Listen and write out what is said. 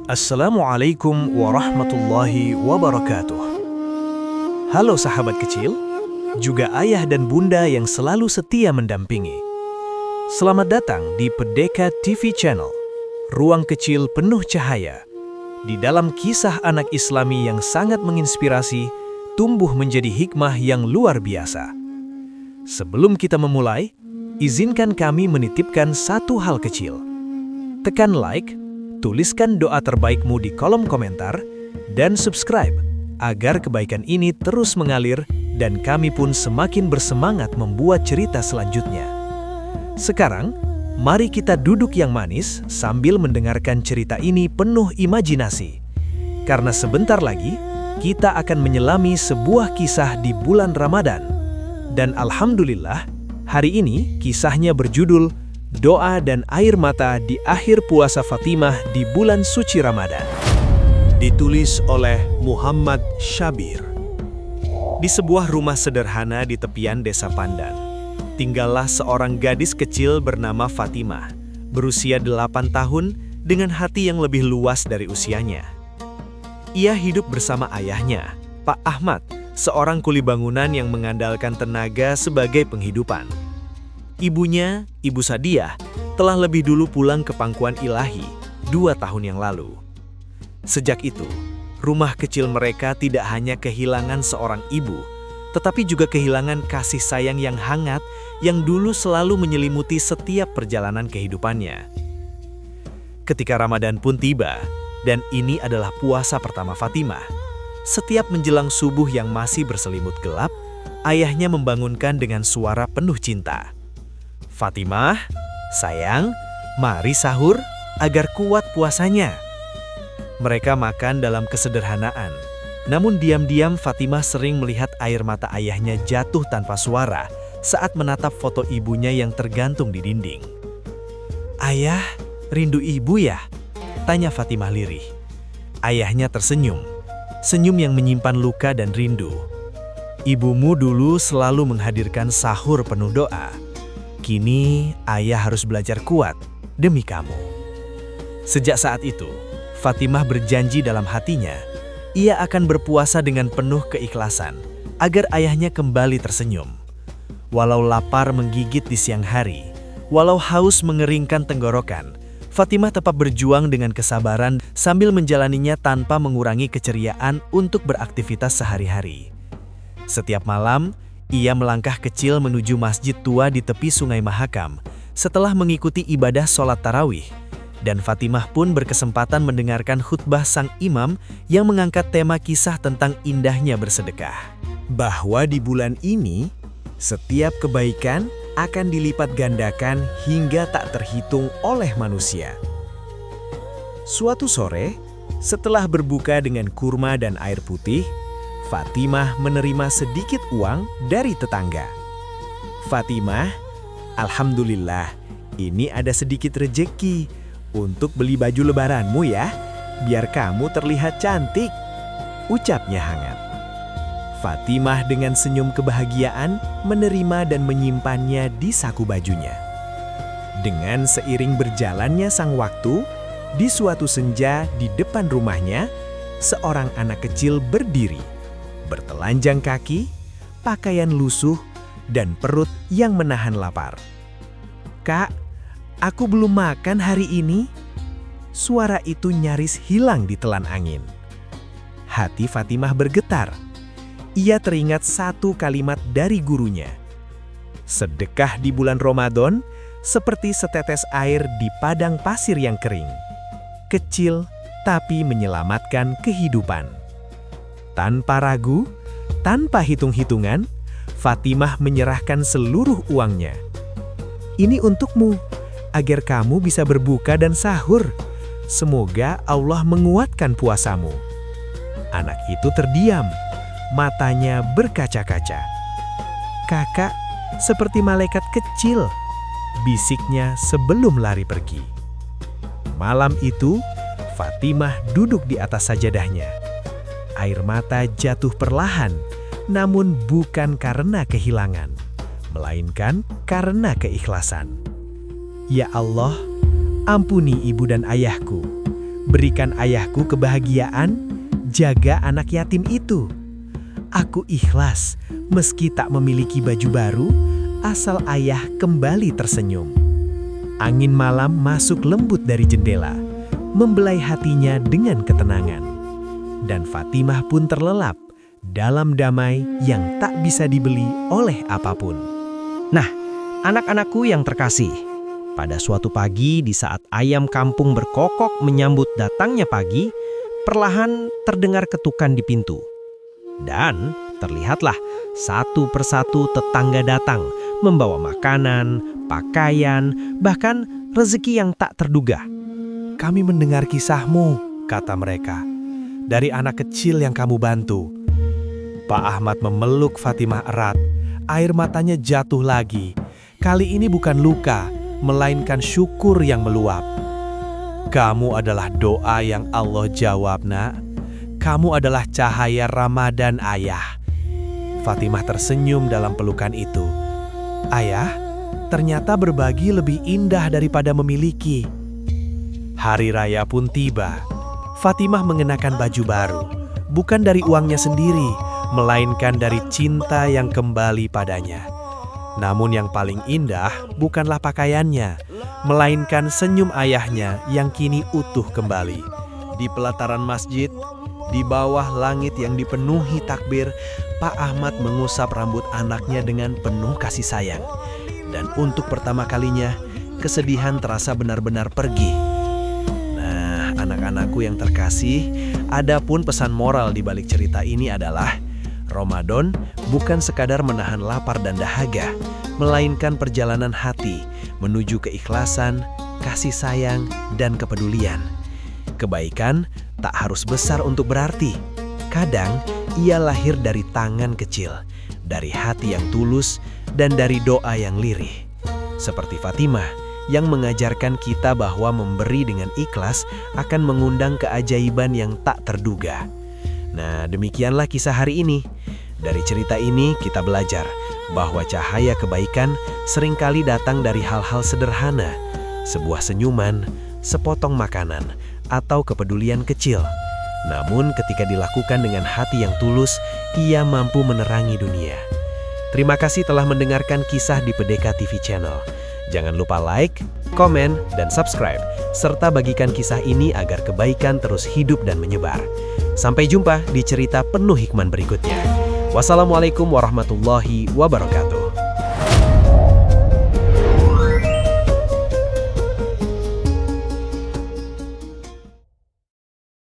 Assalamualaikum warahmatullahi wabarakatuh. Halo sahabat kecil, juga ayah dan bunda yang selalu setia mendampingi. Selamat datang di Pedeka TV Channel, ruang kecil penuh cahaya. Di dalam kisah anak Islami yang sangat menginspirasi, tumbuh menjadi hikmah yang luar biasa. Sebelum kita memulai, izinkan kami menitipkan satu hal kecil. Tekan like, tuliskan doa terbaikmu di kolom komentar, dan subscribe agar kebaikan ini terus mengalir dan kami pun semakin bersemangat membuat cerita selanjutnya. Sekarang, mari kita duduk yang manis sambil mendengarkan cerita ini penuh imajinasi. Karena sebentar lagi, kita akan menyelami sebuah kisah di bulan Ramadan. Dan alhamdulillah, hari ini kisahnya berjudul Doa dan Air Mata di Akhir Puasa Fatimah di Bulan Suci Ramadan. Ditulis oleh Muhammad Syabir. Di sebuah rumah sederhana di tepian desa Pandan, tinggallah seorang gadis kecil bernama Fatimah, berusia 8 tahun dengan hati yang lebih luas dari usianya. Ia hidup bersama ayahnya, Pak Ahmad, seorang kuli bangunan yang mengandalkan tenaga sebagai penghidupan. Ibunya, Ibu Sadiah, telah lebih dulu pulang ke pangkuan ilahi 2 tahun yang lalu. Sejak itu, rumah kecil mereka tidak hanya kehilangan seorang ibu, tetapi juga kehilangan kasih sayang yang hangat yang dulu selalu menyelimuti setiap perjalanan kehidupannya. Ketika Ramadan pun tiba, dan ini adalah puasa pertama Fatimah, setiap menjelang subuh yang masih berselimut gelap, ayahnya membangunkan dengan suara penuh cinta. Fatimah, sayang, mari sahur agar kuat puasanya. Mereka makan dalam kesederhanaan, namun diam-diam Fatimah sering melihat air mata ayahnya jatuh tanpa suara saat menatap foto ibunya yang tergantung di dinding. "Ayah, rindu ibu ya?" tanya Fatimah lirih. Ayahnya tersenyum, senyum yang menyimpan luka dan rindu. "Ibumu dulu selalu menghadirkan sahur penuh doa. Kini ayah harus belajar kuat demi kamu." Sejak saat itu, Fatimah berjanji dalam hatinya, ia akan berpuasa dengan penuh keikhlasan agar ayahnya kembali tersenyum. Walau lapar menggigit di siang hari, walau haus mengeringkan tenggorokan, Fatimah tetap berjuang dengan kesabaran sambil menjalaninya tanpa mengurangi keceriaan untuk beraktivitas sehari-hari. Setiap malam, ia melangkah kecil menuju masjid tua di tepi Sungai Mahakam setelah mengikuti ibadah sholat tarawih. Dan Fatimah pun berkesempatan mendengarkan khutbah sang imam yang mengangkat tema kisah tentang indahnya bersedekah. Bahwa di bulan ini, setiap kebaikan akan dilipat gandakan hingga tak terhitung oleh manusia. Suatu sore, setelah berbuka dengan kurma dan air putih, Fatimah menerima sedikit uang dari tetangga. "Fatimah, alhamdulillah, ini ada sedikit rejeki untuk beli baju lebaranmu ya, biar kamu terlihat cantik," ucapnya hangat. Fatimah dengan senyum kebahagiaan menerima dan menyimpannya di saku bajunya. Dengan seiring berjalannya sang waktu, di suatu senja di depan rumahnya, seorang anak kecil berdiri, bertelanjang kaki, pakaian lusuh, dan perut yang menahan lapar. "Kak, aku belum makan hari ini." Suara itu nyaris hilang ditelan angin. Hati Fatimah bergetar. Ia teringat satu kalimat dari gurunya. Sedekah di bulan Ramadan seperti setetes air di padang pasir yang kering. Kecil tapi menyelamatkan kehidupan. Tanpa ragu, tanpa hitung-hitungan, Fatimah menyerahkan seluruh uangnya. "Ini untukmu, agar kamu bisa berbuka dan sahur. Semoga Allah menguatkan puasamu." Anak itu terdiam, matanya berkaca-kaca. "Kakak seperti malaikat kecil," bisiknya sebelum lari pergi. Malam itu, Fatimah duduk di atas sajadahnya. Air mata jatuh perlahan, namun bukan karena kehilangan, melainkan karena keikhlasan. "Ya Allah, ampuni ibu dan ayahku. Berikan ayahku kebahagiaan, jaga anak yatim itu. Aku ikhlas meski tak memiliki baju baru, asal ayah kembali tersenyum. Angin malam masuk lembut dari jendela, membelai hatinya dengan ketenangan. Dan Fatimah pun terlelap dalam damai yang tak bisa dibeli oleh apapun. Nah, anak-anakku yang terkasih, pada suatu pagi di saat ayam kampung berkokok menyambut datangnya pagi, perlahan terdengar ketukan di pintu. Dan terlihatlah satu persatu tetangga datang, membawa makanan, pakaian, bahkan rezeki yang tak terduga. Kami mendengar kisahmu, kata mereka, dari anak kecil yang kamu bantu. Pak Ahmad memeluk Fatimah erat, air matanya jatuh lagi. Kali ini bukan luka, melainkan syukur yang meluap. Kamu adalah doa yang Allah jawab, nak. Kamu adalah cahaya Ramadan, ayah. Fatimah tersenyum dalam pelukan itu. Ayah, ternyata berbagi lebih indah daripada memiliki. Hari raya pun tiba. Fatimah mengenakan baju baru, bukan dari uangnya sendiri, melainkan dari cinta yang kembali padanya. Namun yang paling indah bukanlah pakaiannya, melainkan senyum ayahnya yang kini utuh kembali. Di pelataran masjid, di bawah langit yang dipenuhi takbir, Pak Ahmad mengusap rambut anaknya dengan penuh kasih sayang. Dan untuk pertama kalinya, kesedihan terasa benar-benar pergi. Nah, anak-anakku yang terkasih, adapun pesan moral di balik cerita ini adalah Ramadan bukan sekadar menahan lapar dan dahaga, melainkan perjalanan hati menuju keikhlasan, kasih sayang, dan kepedulian. Kebaikan tak harus besar untuk berarti. Kadang ia lahir dari tangan kecil, dari hati yang tulus, dan dari doa yang lirih. Seperti Fatimah yang mengajarkan kita bahwa memberi dengan ikhlas akan mengundang keajaiban yang tak terduga. Nah, demikianlah kisah hari ini. Dari cerita ini kita belajar bahwa cahaya kebaikan seringkali datang dari hal-hal sederhana, sebuah senyuman, sepotong makanan, atau kepedulian kecil. Namun ketika dilakukan dengan hati yang tulus, ia mampu menerangi dunia. Terima kasih telah mendengarkan kisah di Pedeka TV Channel. Jangan lupa like, komen, dan subscribe, serta bagikan kisah ini agar kebaikan terus hidup dan menyebar. Sampai jumpa di cerita penuh hikmah berikutnya. Wassalamualaikum warahmatullahi wabarakatuh.